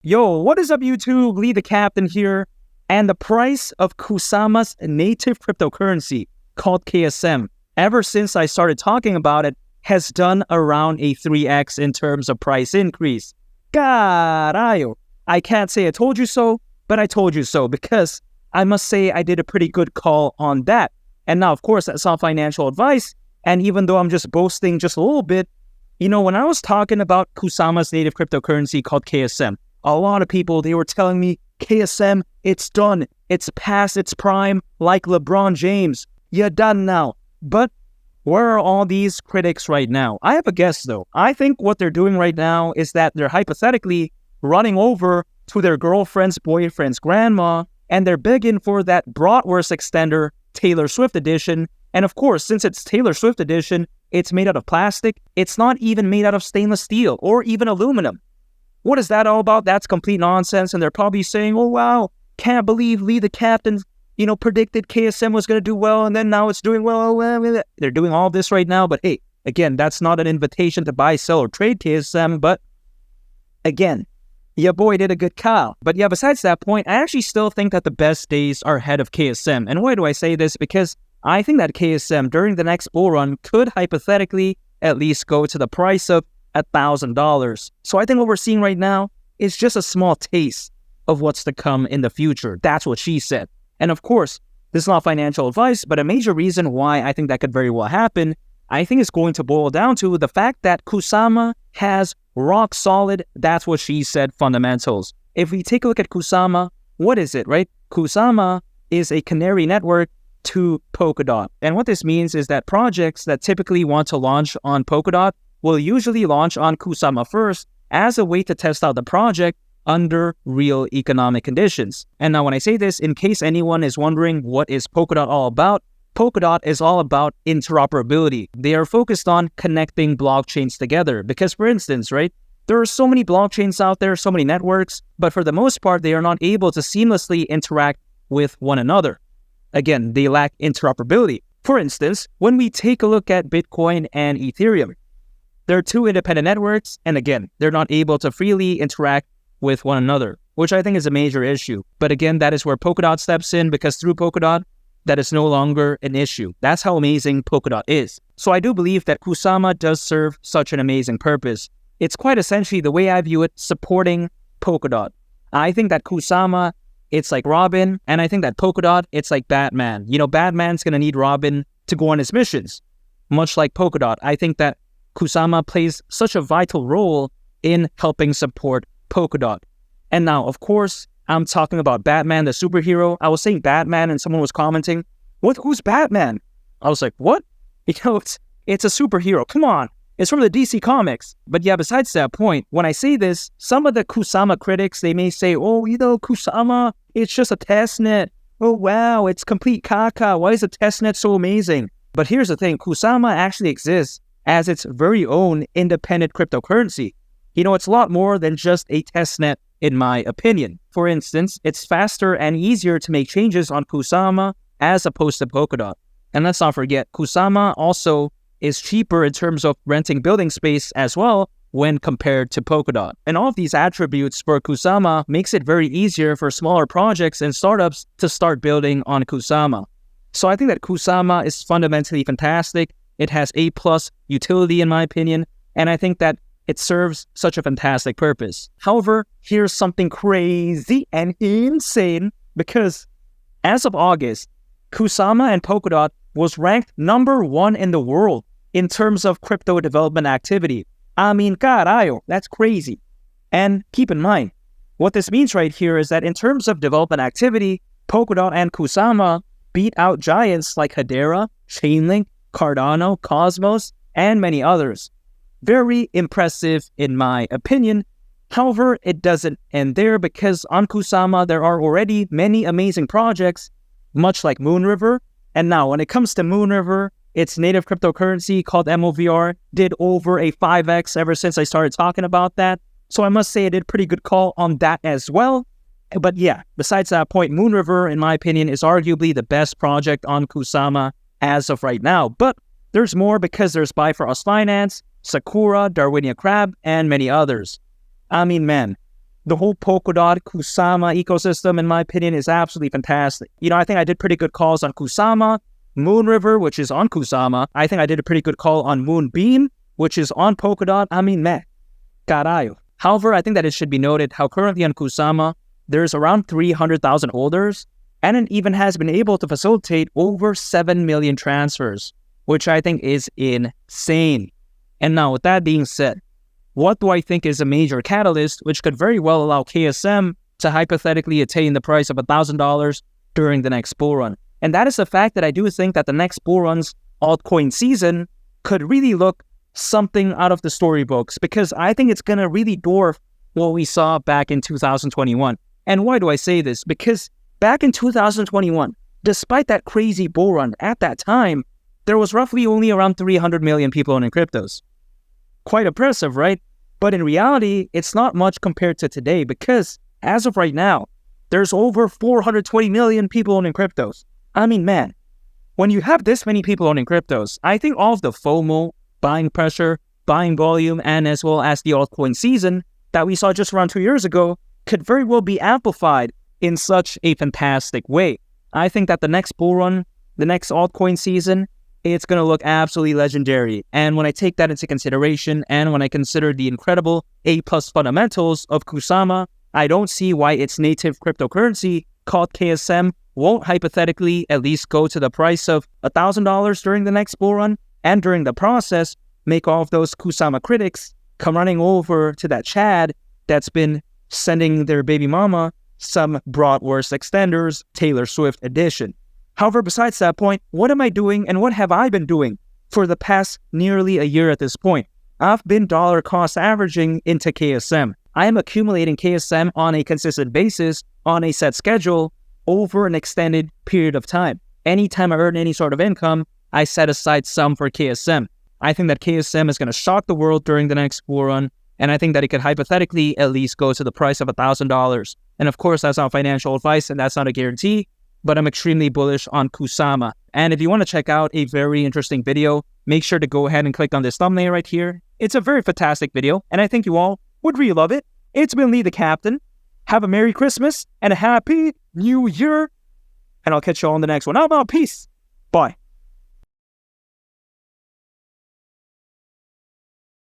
Yo, what is up YouTube? Lee the Captain here. And the price of KUSAMA's native cryptocurrency called KSM, ever since I started talking about it, has done around a 3x in terms of price increase. Carayo. I can't say I told you so, but I told you so because I must say I did a pretty good call on that. And now, of course, that's not financial advice. And even though I'm just boasting just a little bit, when I was talking about KUSAMA's native cryptocurrency called KSM, a lot of people, they were telling me, KSM, it's done. It's past its prime, like LeBron James. You're done now. But where are all these critics right now? I have a guess, though. I think what they're doing right now is that they're hypothetically running over to their girlfriend's boyfriend's grandma, and they're begging for that bratwurst extender, Taylor Swift edition. And of course, since it's Taylor Swift edition, it's made out of plastic. It's not even made out of stainless steel or even aluminum. What is that all about? That's complete nonsense. And they're probably saying, oh, wow, can't believe Lee the Captain, predicted KSM was going to do well. And then now it's doing well. They're doing all this right now. But hey, again, that's not an invitation to buy, sell, or trade KSM. But again, your boy did a good call. But yeah, besides that point, I actually still think that the best days are ahead of KSM. And why do I say this? Because I think that KSM during the next bull run could hypothetically at least go to the price of $1,000. So I think what we're seeing right now is just a small taste of what's to come in the future. That's what she said. And of course, this is not financial advice, but a major reason why I think that could very well happen, I think it's going to boil down to the fact that KUSAMA has rock solid, that's what she said, fundamentals. If we take a look at KUSAMA, what is it, right? KUSAMA is a canary network to Polkadot. And what this means is that projects that typically want to launch on Polkadot will usually launch on KUSAMA first as a way to test out the project under real economic conditions. And now when I say this, in case anyone is wondering what is Polkadot all about, Polkadot is all about interoperability. They are focused on connecting blockchains together because, for instance, right, there are so many blockchains out there, so many networks, but for the most part, they are not able to seamlessly interact with one another. Again, they lack interoperability. For instance, when we take a look at Bitcoin and Ethereum, they're two independent networks, and again, they're not able to freely interact with one another, which I think is a major issue. But again, that is where Polkadot steps in, because through Polkadot, that is no longer an issue. That's how amazing Polkadot is. So I do believe that KUSAMA does serve such an amazing purpose. It's quite essentially, the way I view it, supporting Polkadot. I think that KUSAMA, it's like Robin, and I think that Polkadot, it's like Batman. Batman's going to need Robin to go on his missions, much like Polkadot. I think that KUSAMA plays such a vital role in helping support Polkadot. And now, of course, I'm talking about Batman, the superhero. I was saying Batman and someone was commenting, who's Batman? I was like, what? It's a superhero. Come on. It's from the DC Comics. But yeah, besides that point, when I say this, some of the KUSAMA critics, they may say, KUSAMA, it's just a testnet. Oh, wow, it's complete caca. Why is a testnet so amazing? But here's the thing. KUSAMA actually exists as its very own independent cryptocurrency. It's a lot more than just a testnet, in my opinion. For instance, it's faster and easier to make changes on KUSAMA as opposed to Polkadot. And let's not forget, KUSAMA also is cheaper in terms of renting building space as well when compared to Polkadot. And all of these attributes for KUSAMA makes it very easier for smaller projects and startups to start building on KUSAMA. So I think that KUSAMA is fundamentally fantastic. It has A+ utility in my opinion, and I think that it serves such a fantastic purpose. However, here's something crazy and insane, because as of August, KUSAMA and Polkadot was ranked #1 in the world in terms of crypto development activity. I mean, carajo, that's crazy. And keep in mind, what this means right here is that in terms of development activity, Polkadot and KUSAMA beat out giants like Hedera, Chainlink, Cardano, Cosmos, and many others. Very impressive in my opinion. However, it doesn't end there, because on KUSAMA there are already many amazing projects, much like Moonriver. And now when it comes to Moonriver, its native cryptocurrency called MOVR did over a 5x ever since I started talking about that. So I must say I did a pretty good call on that as well. But yeah, besides that point, Moonriver, in my opinion, is arguably the best project on KUSAMA as of right now. But there's more, because there's Buy for Us Finance, Sakura, Darwinia Crab, and many others. I mean, man, The whole Polkadot KUSAMA ecosystem, in my opinion, is absolutely fantastic. I think I did pretty good calls on KUSAMA, Moon River, which is on KUSAMA. I think I did a pretty good call on Moonbeam, which is on Polkadot. I mean, man, carayo. However, I think that it should be noted how currently on KUSAMA, there's around 300,000 holders, and it even has been able to facilitate over 7 million transfers, which I think is insane. And now, with that being said, what do I think is a major catalyst which could very well allow KSM to hypothetically attain the price of $1,000 during the next bull run? And that is the fact that I do think that the next bull run's altcoin season could really look something out of the storybooks, because I think it's going to really dwarf what we saw back in 2021. And why do I say this? Because back in 2021, despite that crazy bull run at that time, there was roughly only around 300 million people owning cryptos. Quite impressive, right? But in reality, it's not much compared to today, because as of right now, there's over 420 million people owning cryptos. I mean, man, when you have this many people owning cryptos, I think all of the FOMO, buying pressure, buying volume, and as well as the altcoin season that we saw just around 2 years ago could very well be amplified in such a fantastic way. I think that the next bull run, the next altcoin season, it's going to look absolutely legendary. And when I take that into consideration, and when I consider the incredible A+ fundamentals of KUSAMA, I don't see why its native cryptocurrency called KSM won't hypothetically at least go to the price of $1,000 during the next bull run, and during the process, make all of those KUSAMA critics come running over to that Chad that's been sending their baby mama some bratwurst extenders, Taylor Swift edition. However, besides that point, what am I doing and what have I been doing for the past nearly a year at this point? I've been dollar cost averaging into KSM. I am accumulating KSM on a consistent basis, on a set schedule, over an extended period of time. Anytime I earn any sort of income, I set aside some for KSM. I think that KSM is going to shock the world during the next bull run, and I think that it could hypothetically at least go to the price of $1,000. And of course, that's not financial advice, and that's not a guarantee, but I'm extremely bullish on KUSAMA. And if you want to check out a very interesting video, make sure to go ahead and click on this thumbnail right here. It's a very fantastic video, and I think you all would really love it. It's been Lee the Captain. Have a Merry Christmas and a Happy New Year, and I'll catch you all in the next one. How about peace? Bye.